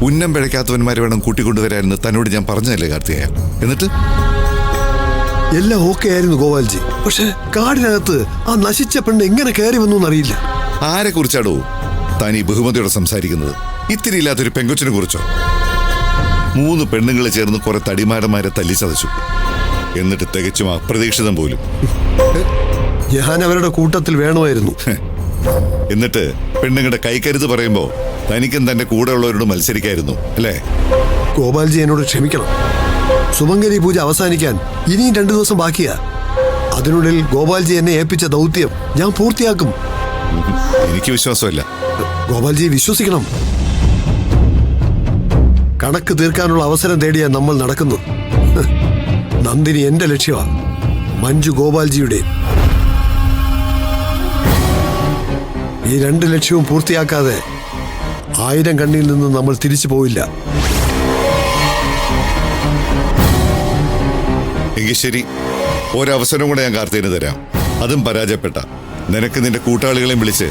ഉന്നം പിഴയ്ക്കാത്തവന്മാരെ വേണം കൂട്ടിക്കൊണ്ടുവരാമെന്ന് തന്നോട് ഞാൻ പറഞ്ഞതല്ലേ കാർത്തികേയ? എന്നിട്ട് എല്ലാം ഓക്കെ ആയിരുന്നു ഗോപാൽജി. പക്ഷെ കാടിനകത്ത് ആ നശിച്ച പെണ്ണ് എങ്ങനെ കയറി വന്നു എന്നറിയില്ല. ആരെ കുറിച്ചാടോ താൻ ഈ ബഹുമതിയോടെ സംസാരിക്കുന്നത്? ഇത്തിരി ഇല്ലാത്തൊരു പെങ്കൊച്ചിനെ കുറിച്ചോ? 3 പെണ്ണുങ്ങൾ ചേർന്ന് കുറെ തടിമാരന്മാരെ തല്ലിച്ചതച്ചു. എന്നിട്ട് തികച്ചും അപ്രതീക്ഷിതം പോലും. ഞാൻ അവരുടെ കൂട്ടത്തിൽ വേണമായിരുന്നു. എന്നിട്ട് പെണ്ണുങ്ങളുടെ കൈക്കരുത് പറയുമ്പോ തനിക്കും തന്റെ കൂടെ ഉള്ളവരോട് മത്സരിക്കായിരുന്നു അല്ലേ? ഗോപാൽജി എന്നോട് ക്ഷമിക്കണം. സുമംഗലി പൂജ അവസാനിക്കാൻ ഇനിയും 2 ദിവസം ബാക്കിയാ. അതിനുള്ളിൽ ഗോപാൽജി എന്നെ ഏൽപ്പിച്ച ദൗത്യം ഞാൻ പൂർത്തിയാക്കും. എനിക്ക് വിശ്വാസമില്ല. ഗോപാൽജി വിശ്വസിക്കണം. കണക്ക് തീർക്കാനുള്ള അവസരം തേടിയാ നമ്മൾ നടക്കുന്നു. നന്ദിനി എന്റെ ലക്ഷ്യമാണ്, മഞ്ജു ഗോപാൽജിയുടെ. ഈ 2 ലക്ഷ്യവും പൂർത്തിയാക്കാതെ 1000 കണ്ണിൽ നിന്ന് നമ്മൾ തിരിച്ചു പോയില്ല. എങ്കിൽ ശരി, ഒരവസരം കൂടെ ഞാൻ കാർത്തികന് തരാം. അതും പരാജയപ്പെട്ട നിനക്ക് നിന്റെ കൂട്ടാളികളെയും വിളിച്ച്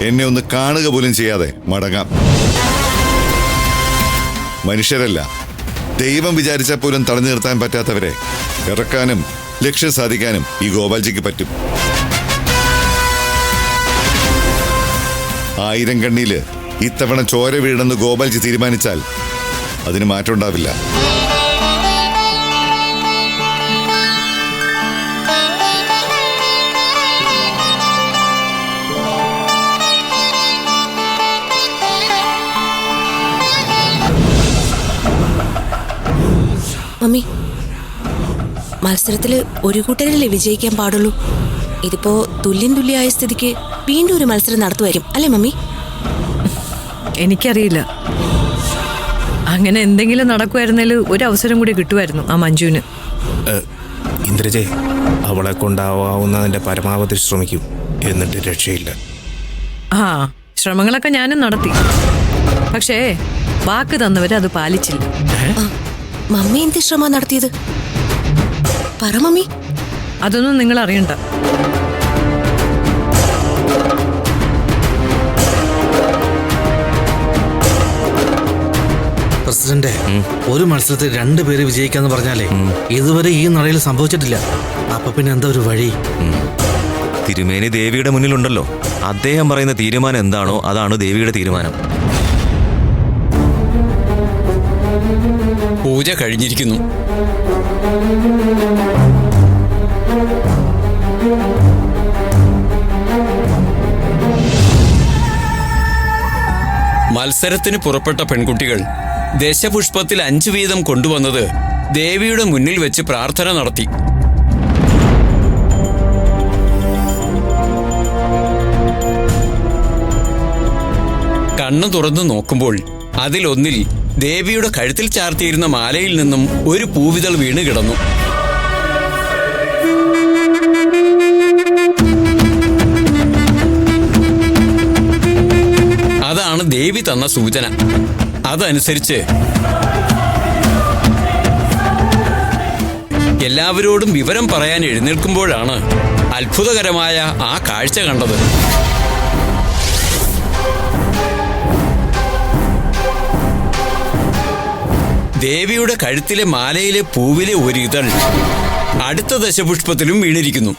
എന്നെ ഒന്ന് കാണുക പോലും ചെയ്യാതെ മടങ്ങാം. മനുഷ്യരല്ല, ദൈവം വിചാരിച്ചാൽ പോലും തടഞ്ഞു നിർത്താൻ പറ്റാത്തവരെ ഇറക്കാനും ലക്ഷ്യം സാധിക്കാനും ഈ ഗോപാൽജിക്ക് പറ്റും. 1000 കണ്ണിയില് ഇത്തവണ ചോര വീണെന്ന് ഗോപാൽജി തീരുമാനിച്ചാൽ അതിന് മാറ്റം ഉണ്ടാവില്ല. മമ്മി, മത്സരത്തില് ഒരു കൂട്ടരല്ലേ വിജയിക്കാൻ പാടുള്ളൂ. ഇതിപ്പോ തുല്യായ സ്ഥിതിക്ക് വീണ്ടും ഒരു മത്സരം നടത്തുമായിരിക്കും അല്ലേ മമ്മി? എനിക്കറിയില്ല. അങ്ങനെ എന്തെങ്കിലും നടക്കുമായിരുന്നേൽ ഒരു അവസരം കൂടി കിട്ടുമായിരുന്നു ആ മഞ്ജുവിന്. ഇന്ദ്രജെ, അവളെ കൊണ്ടാവാവുന്നതിന്റെ പരമാവധി ശ്രമിക്കും, എന്നിട്ട് രക്ഷയില്ല. ആ ശ്രമങ്ങളൊക്കെ ഞാനും നടത്തി. പക്ഷേ വാക്ക് തന്നവര് അത് പാലിച്ചില്ല. മമ്മി എന്ത് ശ്രമം നടത്തിയത്? പറ മമ്മി. അതൊന്നും നിങ്ങൾ അറിയണ്ട. പ്രസിഡന്റ്, ഒരു മത്സരത്തിൽ 2 പേര് വിജയിക്കാന്ന് പറഞ്ഞാലേ ഇതുവരെ ഈ നടയിൽ സംഭവിച്ചിട്ടില്ല. അപ്പൊ പിന്നെ എന്താ ഒരു വഴി? തിരുമേനി ദേവിയുടെ മുന്നിലുണ്ടല്ലോ. അദ്ദേഹം പറയുന്ന തീരുമാനം എന്താണോ അതാണ് ദേവിയുടെ തീരുമാനം. പൂജ കഴിഞ്ഞിരിക്കുന്നു. മത്സരത്തിന് പുറപ്പെട്ട പെൺകുട്ടികൾ ദശപുഷ്പത്തിൽ 5 വീതം കൊണ്ടുവന്നത് ദേവിയുടെ മുന്നിൽ വെച്ച് പ്രാർത്ഥന നടത്തി. കണ്ണു തുറന്നു നോക്കുമ്പോൾ അതിലൊന്നിൽ ദേവിയുടെ കഴുത്തിൽ ചാർത്തിയിരുന്ന മാലയിൽ നിന്നും ഒരു പൂവിതൾ വീണ് കിടന്നു. അതാണ് ദേവി തന്ന സൂചന. അതനുസരിച്ച് എല്ലാവരോടും വിവരം പറയാൻ എഴുന്നേൽക്കുമ്പോഴാണ് അത്ഭുതകരമായ ആ കാഴ്ച കണ്ടത്. ദേവിയുടെ കഴുത്തിലെ മാലയിലെ പൂവിലെ ഒരു ഇതൾ അടുത്ത ദശപുഷ്പത്തിലും വീണിരിക്കുന്നു.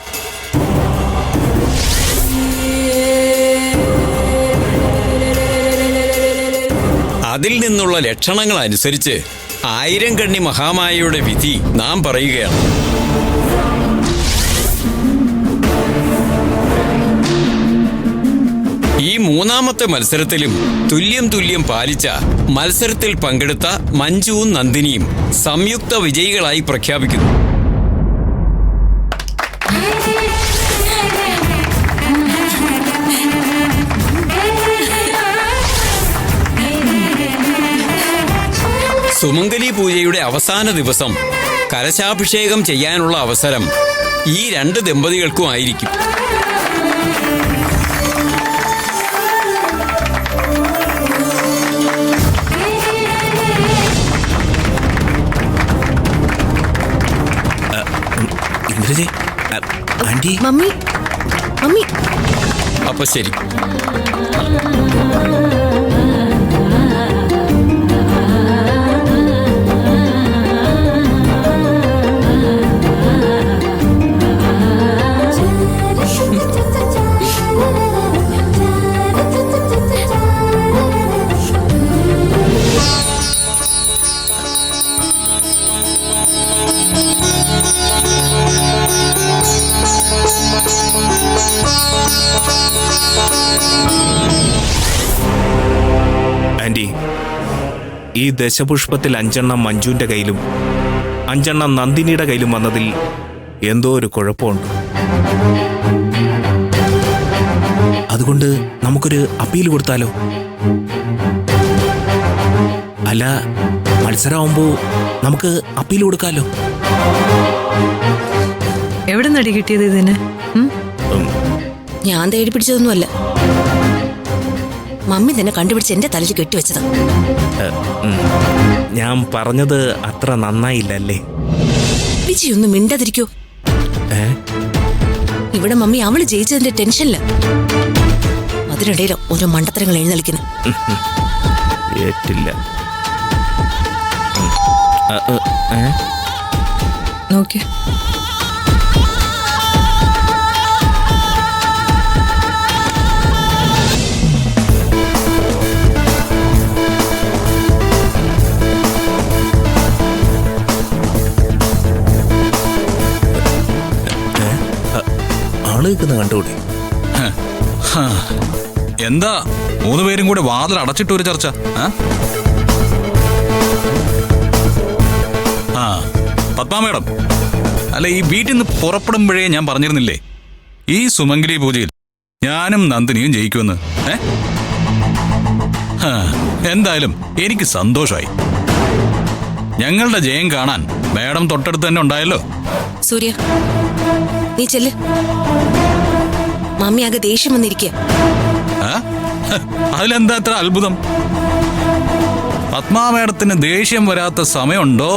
അതിൽ നിന്നുള്ള ലക്ഷണങ്ങൾ അനുസരിച്ച് 1000 കണ്ണി മഹാമായയുടെ വിധി നാം പറയുകയാണ്. ഈ 3ാമത്തെ മത്സരത്തിലും തുല്യം പാലിച്ച മത്സരത്തിൽ പങ്കെടുത്ത മഞ്ജുവും നന്ദിനിയും സംയുക്ത വിജയികളായി പ്രഖ്യാപിക്കുന്നു. സുമംഗലി പൂജയുടെ അവസാന ദിവസം കലശാഭിഷേകം ചെയ്യാനുള്ള അവസരം ഈ 2 ദമ്പതികൾക്കും ആയിരിക്കും. മമ്മി മമ്മി അപ്പൊ ശരി. ആന്റി, ഈ ദശപുഷ്പത്തിൽ 5 മഞ്ജുവിന്റെ കയ്യിലും 5 നന്ദിനിയുടെ കയ്യിലും വന്നതിൽ എന്തോ ഒരു കുഴപ്പമുണ്ട്. അതുകൊണ്ട് നമുക്കൊരു അപ്പീൽ കൊടുത്താലോ? അല്ല, മത്സരമാകുമ്പോ നമുക്ക് അപ്പീൽ കൊടുക്കാലോ. എവിടെ നടി കിട്ടിയത് ഇതിന്? ഞാൻ തേടി പിടിച്ചതൊന്നുമല്ല, മമ്മി തന്നെ കണ്ടുപിടിച്ച് എന്റെ തലയിൽ കെട്ടിവെച്ചത്. ഞാൻ പറഞ്ഞത് അത്ര നന്നായില്ലല്ലേ? വിജി ഒന്ന് മിണ്ടാതിരിക്കോ? ഇവിടെ മമ്മി അവള് ജയിച്ചതിന്റെ ടെൻഷനില്ല, അതിനിടയിൽ ഓരോ മണ്ടത്തരങ്ങൾ എഴുന്നള്ളിക്കുന്നു. ഏറ്റില്ല. നോക്കി ആള് നിൽക്കുന്ന കണ്ടുകൂടെ? എന്താ 3 പേരും കൂടെ വാതിൽ അടച്ചിട്ട് ഒരു ചർച്ച? പത്മ മേഡം, അല്ല, ഈ വീട്ടിൽ നിന്ന് പുറപ്പെടുമ്പോഴേ ഞാൻ പറഞ്ഞിരുന്നില്ലേ ഈ സുമംഗലി പൂജയിൽ ഞാനും നന്ദിനിയും ജയിക്കുമെന്ന്? എന്തായാലും എനിക്ക് സന്തോഷമായി. ഞങ്ങളുടെ ജയം കാണാൻ മേഡം തൊട്ടടുത്ത് തന്നെ ഉണ്ടായല്ലോ. സൂര്യ, നീ ചെല്ല്. മമ്മി ആകെ ദേഷ്യം വന്നിരിക്കുക. അതിലെന്താ അത്ര അത്ഭുതം? പത്മാ മേഡത്തിന് ദേഷ്യം വരാത്ത സമയമുണ്ടോ?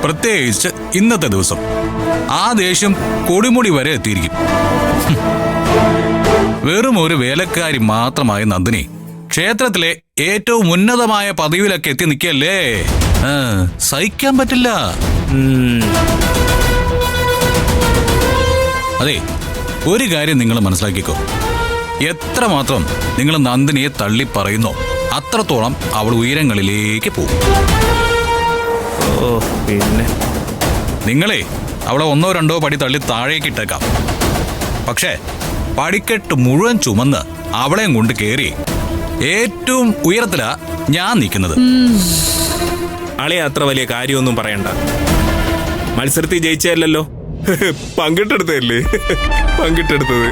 പ്രത്യേകിച്ച് ഇന്നത്തെ ദിവസം ആ ദേഷ്യം കൊടിമുടി വരെ എത്തിയിരിക്കും. വെറും ഒരു വേലക്കാരി മാത്രമായ നന്ദിനി ക്ഷേത്രത്തിലെ ഏറ്റവും ഉന്നതമായ പദവിയിലൊക്കെ എത്തി നിൽക്കല്ലേ? സഹിക്കാൻ പറ്റില്ല. അതെ, ഒരു കാര്യം നിങ്ങൾ മനസ്സിലാക്കിക്കോ, എത്രമാത്രം നിങ്ങൾ നന്ദിനിയെ തള്ളി പറയുന്നോ അത്രത്തോളം അവൾ ഉയരങ്ങളിലേക്ക് പോകും. ഓ, പിന്നെ നിങ്ങളെ അവളെ 1 or 2 പടി തള്ളി താഴേക്ക് ഇട്ടേക്കാം, പക്ഷേ പടിക്കെട്ട് മുഴുവൻ ചുമന്ന് അവളെയും കൊണ്ട് കയറി ഏറ്റവും ഉയരത്തിലാ ഞാൻ നിൽക്കുന്നത്. ആളെ അത്ര വലിയ കാര്യമൊന്നും പറയണ്ട. മത്സരത്തിൽ ജയിച്ചല്ലോ, പങ്കിട്ടെടുത്തല്ലേ? പങ്കിട്ടെടുത്തത്.